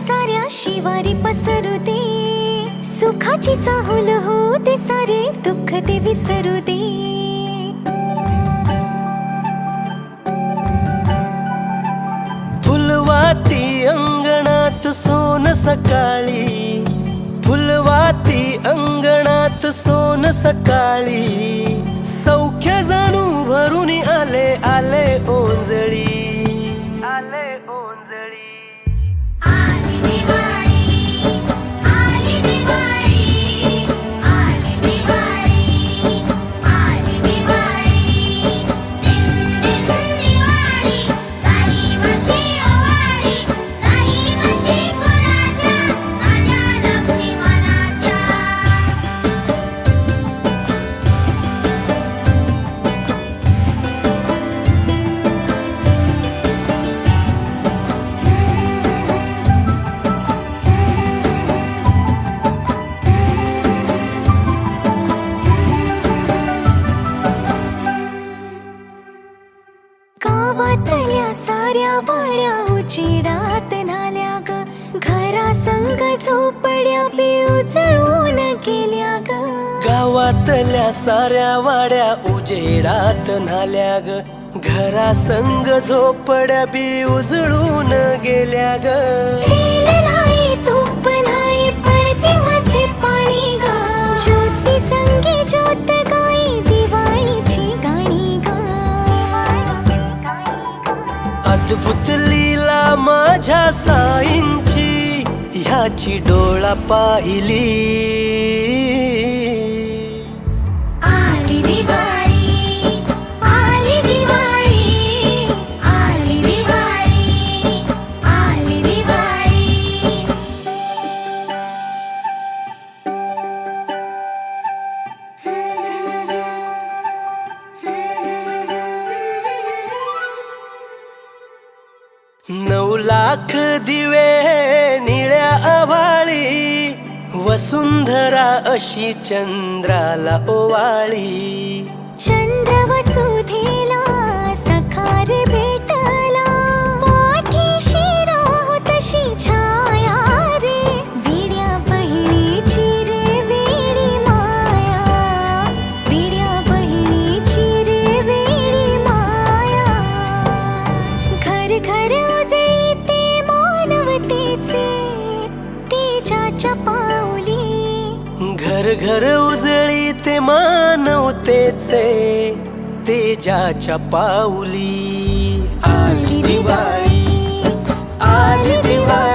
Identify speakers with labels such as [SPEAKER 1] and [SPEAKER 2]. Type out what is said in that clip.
[SPEAKER 1] साऱ्या शिवारी पसरू दे, सुखाची चाहुल हो दे, सारे दुःख ते विसरू दे.
[SPEAKER 2] फुलवाती अंगणात सोन सकाळी, फुलवाती अंगणात सोन सकाळी, सौख्य जाणू भरून आले आले ओंजळी, आले ओंजळी.
[SPEAKER 1] आली दिवाळी, आली दिवाळी, आली दिवाळी, आली दिवाळी. दिन दिन दिवाळी, काही वर्षी ओवाळी, काही वर्षी कोणाच्या, माझ्या लक्ष्मणाच्या. गावातल्या साऱ्या वाड्या उजेडात न्हाल्या ग, घरा संग झोपड्या बी उजळून गेल्या ग.
[SPEAKER 2] गावातल्या साऱ्या वाड्या उजेडात न्हाल्या ग, घरा संग झोपड्या बी उजळून गेल्या ग.
[SPEAKER 1] तेल नाही तूप नाही पळते मध्ये पाणी ग, ज्योती संगी ज्योत गाई दिवाळीची गाणी ग.
[SPEAKER 2] अद्भुत लीला माझ्या साईंची, ह्याची डोळा पाहिली.
[SPEAKER 1] आली दिवाळी, आली दिवाळी, आली दिवाळी, आली दिवाळी.
[SPEAKER 2] नऊ लाख दिवे निळ्या आभाळी, वसुंधरा अशी चंद्राला ओवाळी.
[SPEAKER 1] चंद्र वसुधेला सखार भेटला, पाठीशी राहो तशी छाया रे, विड्या बहिणीची रे वेडी माया, विड्या बहिणीची रे वेडी माया. घर घर उजळी ते मानवतेचे, तेजाच्या पाऊली.
[SPEAKER 2] घर घर उजळी ते मानवतेचे, तेजाच्या पाऊली. आली दिवाळी, आली दिवाळी.